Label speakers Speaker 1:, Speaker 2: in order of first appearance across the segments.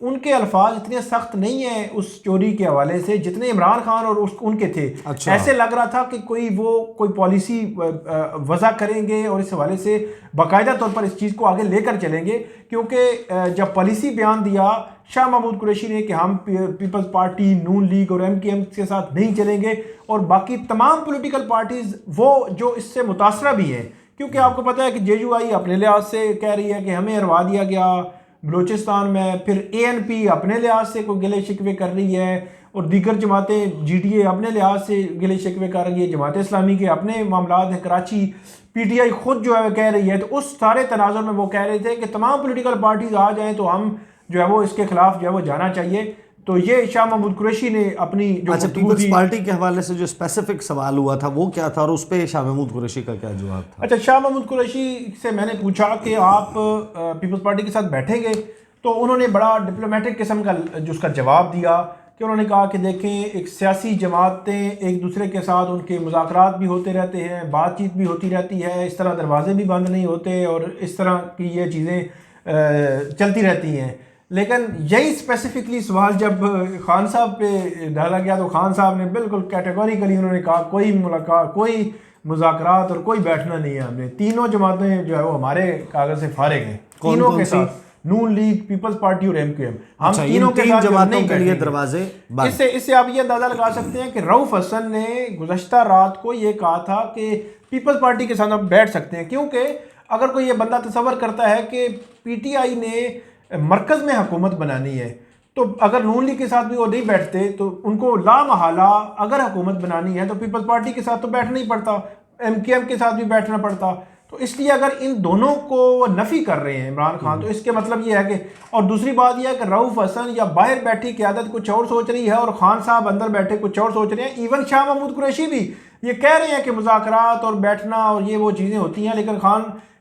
Speaker 1: ان کے الفاظ اتنے سخت نہیں ہیں اس چوری کے حوالے سے جتنے عمران خان اور ان کے تھے. ایسے لگ رہا تھا کہ کوئی پالیسی وضع کریں گے اور اس حوالے سے باقاعدہ طور پر اس چیز کو آگے لے کر چلیں گے, کیونکہ جب پالیسی بیان دیا شاہ محمود قریشی نے کہ ہم پیپلز پارٹی, نون لیگ اور ایم کیو ایم کے ساتھ نہیں چلیں گے, اور باقی تمام پولیٹیکل پارٹیز وہ جو اس سے متاثرہ بھی ہیں, کیونکہ آپ کو پتہ ہے کہ جے یو آئی اپنے لحاظ سے کہہ رہی ہے کہ ہمیں ہروا دیا گیا بلوچستان میں, پھر اے این پی اپنے لحاظ سے کوئی گلے شکوے کر رہی ہے, اور دیگر جماعتیں جی ٹی اے اپنے لحاظ سے گلے شکوے کر رہی ہے, جماعت اسلامی کے اپنے معاملات ہیں, کراچی پی ٹی آئی خود جو ہے کہہ رہی ہے. تو اس سارے تناظر میں وہ کہہ رہے تھے کہ تمام پولیٹیکل پارٹیز آ جائیں تو ہم جو ہے وہ اس کے خلاف جو ہے وہ جانا چاہیے. تو یہ شاہ محمود قریشی نے اپنی جو
Speaker 2: پیپلز پارٹی کے حوالے سے جو اسپیسیفک سوال ہوا تھا وہ کیا تھا, اور اس پہ شاہ محمود قریشی کا کیا جواب تھا؟
Speaker 1: اچھا, شاہ محمود قریشی سے میں نے پوچھا کہ آپ پیپلز پارٹی کے ساتھ بیٹھیں گے, تو انہوں نے بڑا ڈپلومیٹک قسم کا جو اس کا جواب دیا کہ انہوں نے کہا کہ دیکھیں ایک سیاسی جماعتیں ایک دوسرے کے ساتھ ان کے مذاکرات بھی ہوتے رہتے ہیں, بات چیت بھی ہوتی رہتی ہے, اس طرح دروازے بھی بند نہیں ہوتے اور اس طرح کی یہ چیزیں چلتی رہتی ہیں. لیکن یہی اسپیسیفکلی سوال جب خان صاحب پہ ڈالا گیا تو خان صاحب نے بالکل کیٹیگوریکلی انہوں نے کہا کوئی ملاقات, کوئی مذاکرات اور کوئی بیٹھنا نہیں ہے, ہم نے تینوں جماعتیں جو ہے وہ ہمارے کاغذ سے فارغ ہیں, تینوں کے ساتھ, نون لیگ, پیپلز پارٹی اور ایم کیو ایم, ہم تینوں کے ساتھ
Speaker 2: جماعتوں کے لیے دروازے.
Speaker 1: اس سے آپ یہ اندازہ لگا سکتے ہیں کہ رؤف حسن نے گزشتہ رات کو یہ کہا تھا کہ پیپلز پارٹی کے ساتھ آپ بیٹھ سکتے ہیں, کیونکہ اگر کوئی یہ بندہ تصور کرتا ہے کہ پی ٹی آئی نے مرکز میں حکومت بنانی ہے, تو اگر نون لیگ کے ساتھ بھی وہ نہیں بیٹھتے تو ان کو لا محالہ اگر حکومت بنانی ہے تو پیپلز پارٹی کے ساتھ تو بیٹھنا ہی پڑتا, ایم کیو ایم کے ساتھ بھی بیٹھنا پڑتا. تو اس لیے اگر ان دونوں کو نفی کر رہے ہیں عمران خان, تو اس کے مطلب یہ ہے کہ, اور دوسری بات یہ ہے کہ رؤف حسن یا باہر بیٹھی قیادت کچھ اور سوچ رہی ہے اور خان صاحب اندر بیٹھے کچھ اور سوچ رہے ہیں. ایون شاہ محمود قریشی بھی یہ کہہ رہے ہیں کہ مذاکرات اور بیٹھنا اور یہ وہ چیزیں ہوتی ہیں, لیکن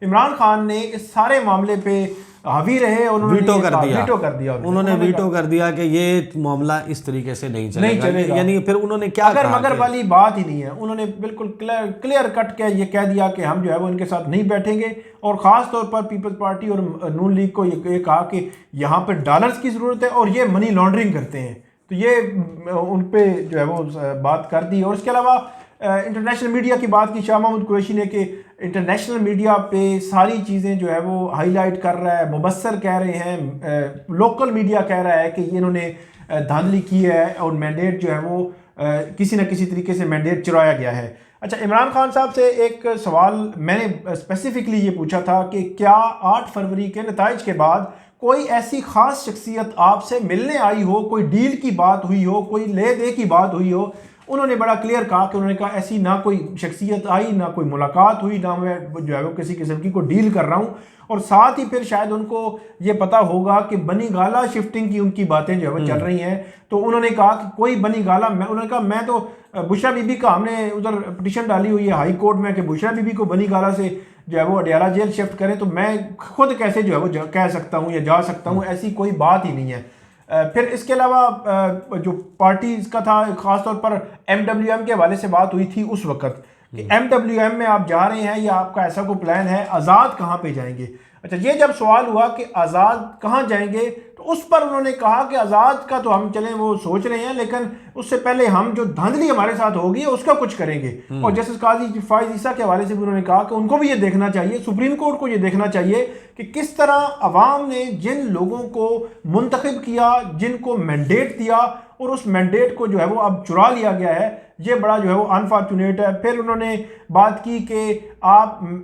Speaker 1: عمران خان نے اس سارے معاملے پہ حاوی رہے,
Speaker 2: ویٹو کر دیا کہ یہ معاملہ اس طریقے سے نہیں چلے گا. یعنی پھر انہوں نے کیا
Speaker 1: اگر مگر والی بات ہی نہیں ہے, انہوں نے بالکل کلیئر کٹ کے یہ کہہ دیا کہ ہم جو ہے وہ ان کے ساتھ نہیں بیٹھیں گے, اور خاص طور پر پیپلز پارٹی اور نون لیگ کو یہ کہا کہ یہاں پہ ڈالرز کی ضرورت ہے اور یہ منی لانڈرنگ کرتے ہیں, تو یہ ان پہ جو ہے وہ بات کر دی. اور اس کے علاوہ انٹرنیشنل میڈیا کی بات کی شاہ محمود قریشی نے کہ انٹرنیشنل میڈیا پہ ساری چیزیں جو ہے وہ ہائی لائٹ کر رہا ہے, مبصر کہہ رہے ہیں, لوکل میڈیا کہہ رہا ہے کہ یہ انہوں نے دھاندلی کی ہے اور مینڈیٹ جو ہے وہ کسی نہ کسی طریقے سے مینڈیٹ چرایا گیا ہے. اچھا, عمران خان صاحب سے ایک سوال میں نے اسپیسیفکلی یہ پوچھا تھا کہ کیا 8 فروری کے نتائج کے بعد کوئی ایسی خاص شخصیت آپ سے ملنے آئی ہو, کوئی ڈیل کی بات ہوئی ہو, کوئی لے دے کی بات ہوئی ہو؟ انہوں نے بڑا کلیئر کہا کہ انہوں نے کہا ایسی نہ کوئی شخصیت آئی, نہ کوئی ملاقات ہوئی, نہ میں جو ہے وہ کسی قسم کی کوئی ڈیل کر رہا ہوں. اور ساتھ ہی پھر شاید ان کو یہ پتا ہوگا کہ بنی گالا شفٹنگ کی ان کی باتیں جو ہے وہ چل رہی ہیں, تو انہوں نے کہا کہ کوئی بنی گالا, انہوں نے کہا میں تو بشرا بی بی کا, ہم نے ادھر پٹیشن ڈالی ہوئی ہے ہائی کورٹ میں کہ بشرا بی بی کو بنی گالا سے جو ہے وہ اڈیالہ جیل شفٹ کریں, تو میں خود کیسے جو ہے وہ کہہ سکتا ہوں یا جا سکتا ہوں, ایسی کوئی بات ہی نہیں ہے. پھر اس کے علاوہ جو پارٹیز کا تھا, خاص طور پر ایم ڈبلیو ایم کے حوالے سے بات ہوئی تھی اس وقت کہ ایم ڈبلیو ایم میں آپ جا رہے ہیں یا آپ کا ایسا کوئی پلان ہے, آزاد کہاں پہ جائیں گے؟ اچھا, یہ جب سوال ہوا کہ آزاد کہاں جائیں گے, تو اس پر انہوں نے کہا کہ آزاد کا تو ہم چلیں وہ سوچ رہے ہیں, لیکن اس سے پہلے ہم جو دھاندلی ہمارے ساتھ ہوگی اس کا کچھ کریں گے. اور جسٹس قاضی فائز عیسیٰ کے حوالے سے بھی انہوں نے کہا کہ ان کو بھی یہ دیکھنا چاہیے, سپریم کورٹ کو یہ دیکھنا چاہیے کہ کس طرح عوام نے جن لوگوں کو منتخب کیا, جن کو مینڈیٹ دیا, اور اس مینڈیٹ کو جو ہے وہ اب چرا لیا گیا ہے, یہ بڑا جو ہے وہ انفارچونیٹ ہے. پھر انہوں نے بات کی کہ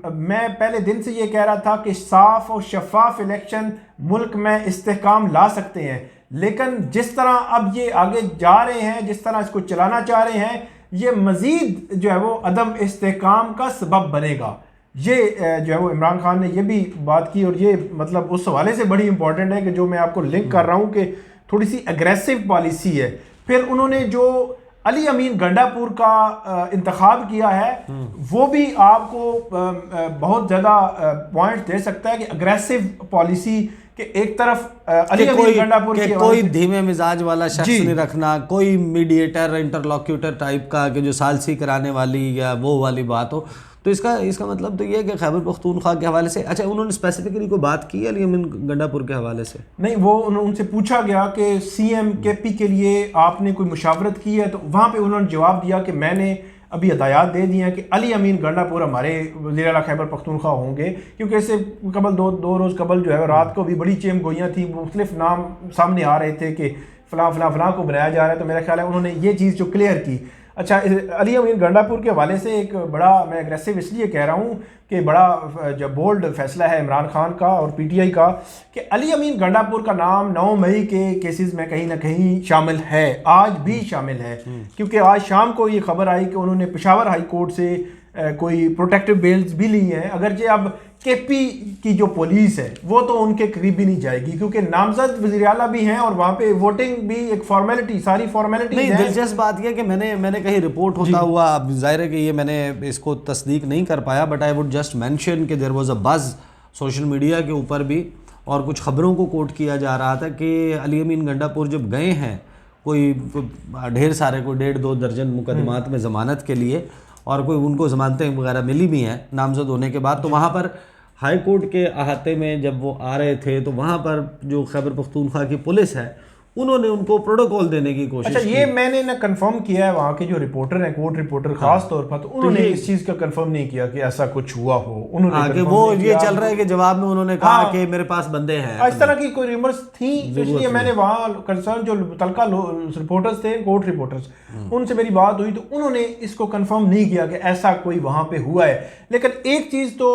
Speaker 1: میں پہلے دن سے یہ کہہ رہا تھا کہ صاف اور شفاف الیکشن ملک میں استحکام لا سکتے ہیں, لیکن جس طرح اب یہ آگے جا رہے ہیں, جس طرح اس کو چلانا چاہ رہے ہیں, یہ مزید جو ہے وہ عدم استحکام کا سبب بنے گا. یہ جو ہے وہ عمران خان نے یہ بھی بات کی, اور یہ مطلب اس حوالے سے بڑی امپورٹنٹ ہے کہ جو میں آپ کو لنک کر رہا ہوں کہ تھوڑی سی اگریسو پالیسی ہے. پھر انہوں نے جو علی امین گنڈا پور کا انتخاب کیا ہے, وہ بھی آپ کو بہت زیادہ پوائنٹ دے سکتا ہے کہ اگریسو پالیسی کہ ایک طرف علی امین گنڈا پور
Speaker 2: کہ کوئی دھیمے مزاج والا شخص نہیں رکھنا, کوئی میڈیٹر انٹرلوکیوٹر ٹائپ کا کہ جو ثالثی کرانے والی یا وہ والی بات ہو, تو اس کا مطلب تو یہ ہے کہ خیبر پختونخوا کے حوالے سے اچھا انہوں نے اسپیسیفکلی کوئی بات کی علی امین گنڈا پور کے حوالے سے؟
Speaker 1: نہیں، وہ ان سے پوچھا گیا کہ سی ایم کے پی کے لیے آپ نے کوئی مشاورت کی ہے، تو وہاں پہ انہوں نے جواب دیا کہ میں نے ابھی ہدایات دے دی ہیں کہ علی امین گنڈا پور ہمارے وزیر اعلیٰ خیبر پختونخوا ہوں گے، کیونکہ اس سے قبل دو روز قبل جو ہے رات کو بھی بڑی چیم گوئیاں تھیں، مختلف نام سامنے آ رہے تھے کہ فلاں فلاں فلاں کو بنایا جا رہا ہے، تو میرا خیال ہے انہوں نے یہ چیز جو کلیئر کی۔ اچھا، علی امین گنڈا پور کے حوالے سے ایک بڑا، میں اگریسو اس لیے کہہ رہا ہوں کہ بڑا جو بولڈ فیصلہ ہے عمران خان کا اور پی ٹی آئی کا کہ علی امین گنڈا پور کا نام 9 مئی کے کیسز میں کہیں نہ کہیں شامل ہے، آج بھی شامل ہے، کیونکہ آج شام کو یہ خبر آئی کہ انہوں نے پشاور ہائی کورٹ سے کوئی پروٹیکٹیو بیلز بھی لی ہیں، اگرچہ اب کے پی کی جو پولیس ہے وہ تو ان کے قریب بھی نہیں جائے گی، کیونکہ نامزد وزیر اعلیٰ بھی ہیں اور وہاں پہ ووٹنگ بھی ایک فارمیلٹی، ساری فارمیلٹی
Speaker 2: نہیں۔ دلچسپ بات یہ کہ میں نے کہیں رپورٹ ہوتا ہوا، اب ظاہر ہے کہ یہ میں نے اس کو تصدیق نہیں کر پایا، but I would just mention کہ دیر واز اے بز سوشل میڈیا کے اوپر بھی، اور کچھ خبروں کو کوٹ کیا جا رہا تھا کہ علی امین گنڈا پور جب گئے ہیں کوئی ڈھیر سارے، کوئی 1.5-2 درجن مقدمات میں ضمانت کے لیے، اور کوئی ان کو ضمانتیں وغیرہ ملی بھی ہیں نامزد ہونے کے بعد، تو وہاں پر ہائی کورٹ کے احاطے میں جب وہ آ رہے تھے تو وہاں پر جو خیبر پختونخوا کی پولیس ہے انہوں نے ان کو پروٹوکول دینے کی کوشش کی۔
Speaker 1: اچھا، یہ میں نے نہ کنفرم کیا ہے وہاں کے جو رپورٹر ہیں، کورٹ رپورٹر خاص طور پر، تو انہوں نے اس چیز کا کنفرم نہیں کیا کہ ایسا کچھ ہوا ہو، انہوں نے
Speaker 2: کہ وہ یہ چل رہا ہے کہ جواب میں انہوں نے کہا کہ میرے پاس بندے ہیں،
Speaker 1: اس طرح کی کوئی ریمرز تھیں، اس لیے میں نے وہاں کنسرن جو متعلقہ رپورٹرز تھے، کورٹ رپورٹرز، ان سے میری بات ہوئی تو انہوں نے اس کو کنفرم نہیں کیا کہ ایسا کوئی وہاں پہ ہوا ہے، لیکن ایک چیز تو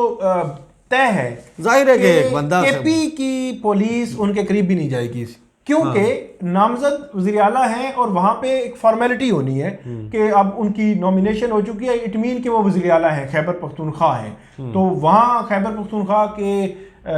Speaker 1: طے ہے،
Speaker 2: ظاہر ہے کہ ایک بندہ
Speaker 1: کے پی کی پولیس ان کے قریب بھی نہیں جائے گی، کیونکہ نامزد وزیر اعلیٰ ہیں اور وہاں پہ ایک فارمیلٹی ہونی ہے کہ اب ان کی نومینیشن ہو چکی ہے، اٹ مین کہ وہ وزیر اعلیٰ ہیں، خیبر پختونخوا ہیں، تو وہاں خیبر پختونخوا کے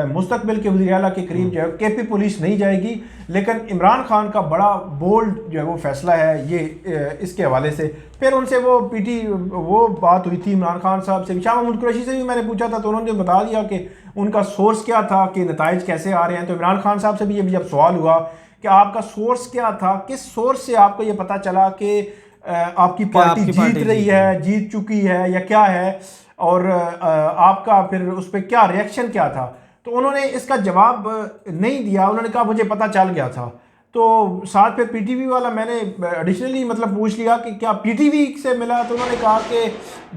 Speaker 1: مستقبل کے وزیر اعلیٰ کے قریب جو ہے کے پی پولیس نہیں جائے گی، لیکن عمران خان کا بڑا بولڈ جو ہے وہ فیصلہ ہے یہ اس کے حوالے سے۔ پھر ان سے وہ بات ہوئی تھی عمران خان صاحب سے، شاہ محمود قریشی سے بھی میں نے پوچھا تھا تو انہوں نے بتا دیا کہ ان کا سورس کیا تھا، کہ نتائج کیسے آ رہے ہیں، تو عمران خان صاحب سے بھی یہ جب سوال ہوا کہ آپ کا سورس کیا تھا، کس سورس سے آپ کو یہ پتہ چلا کہ آپ کی پارٹی جیت رہی ہے، جیت چکی ہے یا کیا ہے، اور آپ کا پھر اس پہ کیا ریئیکشن کیا تھا، تو انہوں نے اس کا جواب نہیں دیا، انہوں نے کہا مجھے پتہ چل گیا تھا۔ تو ساتھ پھر پی ٹی وی والا میں نے ایڈیشنلی مطلب پوچھ لیا کہ کیا پی ٹی وی سے ملا، تو انہوں نے کہا کہ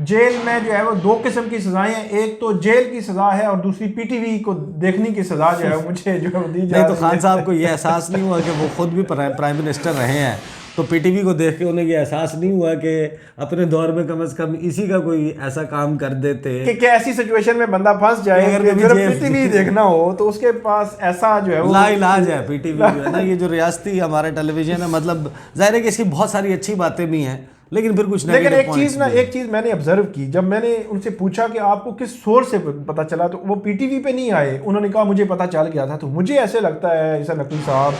Speaker 1: جیل میں جو ہے وہ 2 قسم کی سزائیں ہیں، ایک تو جیل کی سزا ہے اور دوسری پی ٹی وی کو دیکھنے کی سزا جو ہے مجھے جو ہے دی جا رہی ہے۔
Speaker 2: نہیں تو خان صاحب کو یہ احساس نہیں ہوا کہ وہ خود بھی پرائم منسٹر رہے ہیں، تو پی ٹی وی کو دیکھ کے انہیں یہ احساس نہیں ہوا کہ اپنے دور میں کم از کم اسی کا کوئی ایسا کام کر دیتے
Speaker 1: کہ کیا ایسی سچویشن میں بندہ پھنس جائے اگر پی ٹی وی دیکھنا ہو تو اس کے پاس ایسا جو ہے وہ
Speaker 2: لا علاج ہے پی ٹی وی جو ہے نا، یہ جو ریاستی ہمارا ٹیلی ویژن ہے، مطلب ظاہر ہے کہ اس کی بہت ساری اچھی باتیں بھی ہیں، لیکن پھر کچھ
Speaker 1: لیکن ایک چیز میں نے آبزرو کی، جب میں نے ان سے پوچھا کہ آپ کو کس سورس سے پتہ چلا، تو وہ پی ٹی وی پہ نہیں آئے، انہوں نے کہا مجھے پتہ چل گیا تھا۔ تو مجھے ایسے لگتا ہے عیسیٰ نقوی صاحب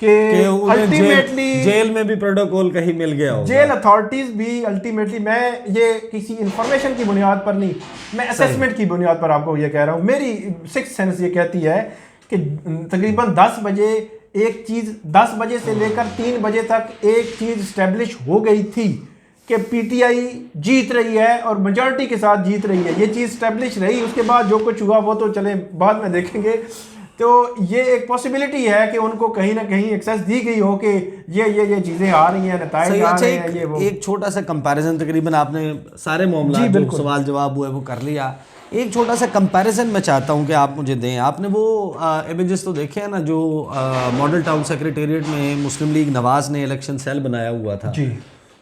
Speaker 1: کہ الٹیمیٹلی
Speaker 2: جیل میں بھی پروٹوکول کہیں مل گیا ہوگا،
Speaker 1: جیل اتھارٹیز بھی الٹیمیٹلی، میں یہ کسی انفارمیشن کی بنیاد پر نہیں، میں اسیسمنٹ کی بنیاد پر آپ کو یہ کہہ رہا ہوں، میری 6th سینس یہ کہتی ہے کہ تقریباً 10 بجے ایک چیز، 10 بجے سے لے کر 3 بجے تک ایک چیز اسٹیبلش ہو گئی تھی کہ پی ٹی آئی جیت رہی ہے اور میجورٹی کے ساتھ جیت رہی ہے، یہ چیز اسٹیبلش رہی، اس کے بعد جو کچھ ہوا وہ تو چلیں بعد میں دیکھیں گے۔ تو یہ ایک پاسبلٹی ہے کہ ان کو کہیں نہ کہیں ایکسیس دی گئی ہو کہ یہ چیزیں آ رہی ہیں، نتائج آ رہے ہیں، یہ وہ۔
Speaker 2: ایک چھوٹا سا کمپیریزن، تقریباً آپ نے سارے معاملات جو سوال جواب ہوئے وہ کر لیا، ایک چھوٹا سا کمپیریزن میں چاہتا ہوں کہ آپ مجھے دیں۔ آپ نے وہ امیجز تو دیکھے ہیں نا جو ماڈل ٹاؤن سیکریٹریٹ میں مسلم لیگ نواز نے الیکشن سیل بنایا ہوا تھا،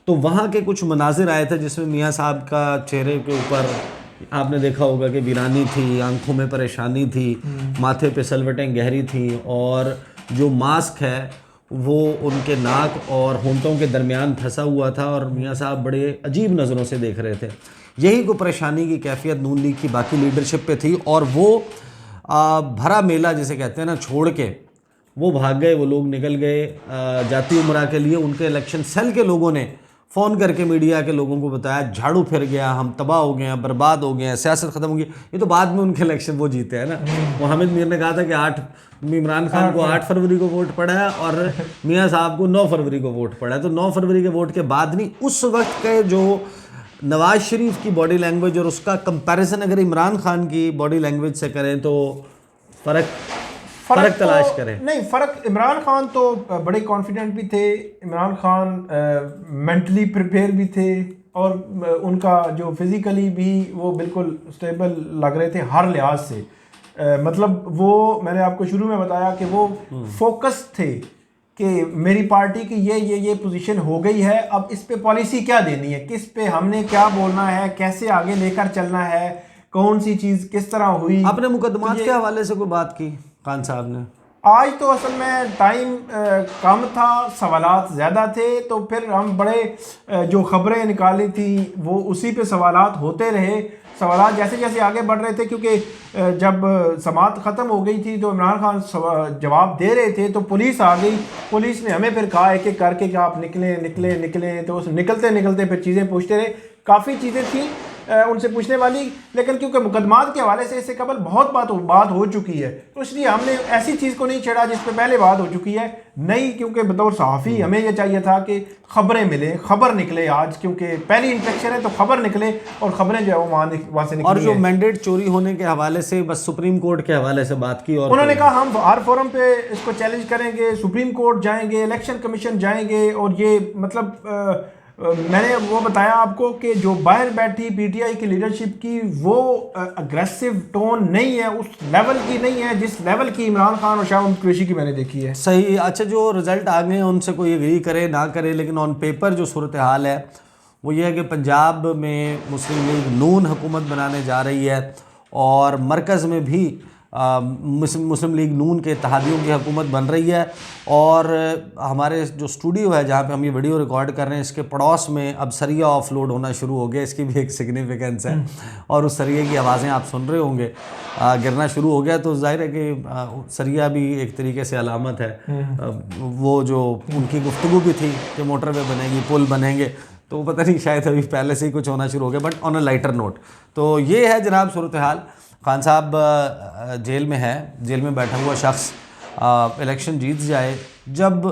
Speaker 2: تو وہاں کے کچھ مناظر آئے تھے جس میں میاں صاحب کا چہرے کے اوپر آپ نے دیکھا ہوگا کہ ویرانی تھی، آنکھوں میں پریشانی تھی، ماتھے پہ سلوٹیں گہری تھیں، اور جو ماسک ہے وہ ان کے ناک اور ہونٹوں کے درمیان پھنسا ہوا تھا، اور میاں صاحب بڑے عجیب نظروں سے دیکھ رہے تھے۔ یہی کو پریشانی کی کیفیت نون لیگ کی باقی لیڈرشپ پہ تھی، اور وہ بھرا میلہ جسے کہتے ہیں نا چھوڑ کے وہ بھاگ گئے، وہ لوگ نکل گئے جاتی عمرہ کے لیے۔ ان کے الیکشن سیل کے لوگوں نے فون کر کے میڈیا کے لوگوں کو بتایا جھاڑو پھر گیا، ہم تباہ ہو گئے ہیں، برباد ہو گئے ہیں، سیاست ختم ہو گئی۔ یہ تو بعد میں ان کے الیکشن وہ جیتے ہیں نا، وہ حامد میر نے کہا تھا کہ عمران خان کو 8 فروری کو ووٹ پڑا ہے اور میاں صاحب کو 9 فروری کو ووٹ پڑا ہے، تو 9 فروری کے ووٹ کے بعد نہیں، اس وقت کے جو نواز شریف کی باڈی لینگویج اور اس کا کمپیریزن اگر عمران خان کی باڈی لینگویج سے کریں تو فرق تلاش کریں؟
Speaker 1: نہیں، فرق، عمران خان تو بڑے کانفیڈنٹ بھی تھے، عمران خان مینٹلی پریپیئر بھی تھے، اور ان کا جو فزیکلی بھی وہ بالکل سٹیبل لگ رہے تھے ہر لحاظ سے. مطلب وہ میں نے آپ کو شروع میں بتایا کہ وہ فوکس تھے کہ میری پارٹی کی یہ پوزیشن ہو گئی ہے، اب اس پہ پالیسی کیا دینی ہے، کس پہ ہم نے کیا بولنا ہے، کیسے آگے لے کر چلنا ہے، کون سی چیز کس طرح ہوئی.
Speaker 2: آپ نے مقدمات کے حوالے سے کوئی بات کی خان صاحب نے؟
Speaker 1: آج تو اصل میں ٹائم کم تھا، سوالات زیادہ تھے، تو پھر ہم بڑے جو خبریں نکالی تھی وہ اسی پہ سوالات ہوتے رہے. سوالات جیسے جیسے آگے بڑھ رہے تھے، کیونکہ جب سماعت ختم ہو گئی تھی تو عمران خان جواب دے رہے تھے تو پولیس آ گئی. پولیس نے ہمیں پھر کہا ایک ایک کر کے کہ آپ نکلیں، تو نکلتے پھر چیزیں پوچھتے رہے. کافی چیزیں تھیں ان سے پوچھنے والی، لیکن کیونکہ مقدمات کے حوالے سے اس سے قبل بہت بات ہو چکی ہے، تو اس لیے ہم نے ایسی چیز کو نہیں چھیڑا جس پہ پہلے بات ہو چکی ہے. نہیں، کیونکہ بطور صحافی ہمیں یہ چاہیے تھا کہ خبریں ملیں، خبر نکلے آج، کیونکہ پہلی انفیکشن ہے تو خبر نکلے، اور خبریں جو ہے وہ وہاں سے نکلی.
Speaker 2: اور جو مینڈیٹ چوری ہونے کے حوالے سے بس سپریم کورٹ کے حوالے سے بات کی، اور
Speaker 1: انہوں نے کہا ہم ہر فورم پہ اس کو چیلنج کریں گے، سپریم کورٹ جائیں گے، الیکشن کمیشن جائیں گے. اور یہ مطلب میں نے وہ بتایا آپ کو کہ جو باہر بیٹھی پی ٹی آئی کی لیڈرشپ کی وہ اگریسو ٹون نہیں ہے، اس لیول کی نہیں ہے جس لیول کی عمران خان اور شاہ محمود قریشی کی میں نے دیکھی ہے.
Speaker 2: صحیح. اچھا، جو رزلٹ آ گئے ہیں ان سے کوئی ایگری کرے نہ کرے، لیکن آن پیپر جو صورتحال ہے وہ یہ ہے کہ پنجاب میں مسلم لیگ نون حکومت بنانے جا رہی ہے، اور مرکز میں بھی مسلم لیگ نون کے اتحادیوں کی حکومت بن رہی ہے. اور ہمارے جو اسٹوڈیو ہے جہاں پہ ہم یہ ویڈیو ریکارڈ کر رہے ہیں، اس کے پڑوس میں اب سریہ آف لوڈ ہونا شروع ہو گیا. اس کی بھی ایک سگنیفیکنس ہے، اور اس سریے کی آوازیں آپ سن رہے ہوں گے، گرنا شروع ہو گیا. تو ظاہر ہے کہ سریہ بھی ایک طریقے سے علامت ہے. وہ جو ان کی گفتگو بھی تھی کہ موٹر وے بنے گی، پل بنیں گے، تو پتہ نہیں شاید ابھی پہلے سے ہی کچھ ہونا شروع ہو گیا. But on a lighter note, تو یہ ہے جناب صورتحال. خان صاحب جیل میں ہے، جیل میں بیٹھا ہوا شخص الیکشن جیت جائے، جب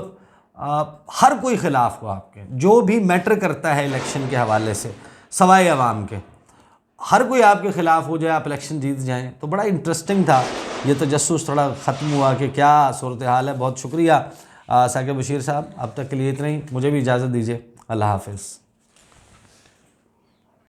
Speaker 2: ہر کوئی خلاف ہو آپ کے، جو بھی میٹر کرتا ہے الیکشن کے حوالے سے سوائے عوام کے، ہر کوئی آپ کے خلاف ہو جائے، آپ الیکشن جیت جائیں، تو بڑا انٹرسٹنگ تھا. یہ تجسس تھوڑا ختم ہوا کہ کیا صورتحال ہے. بہت شکریہ ثاقب بشیر صاحب، اب تک کے لیے اتنا ہی. مجھے بھی اجازت دیجیے. اللہ حافظ.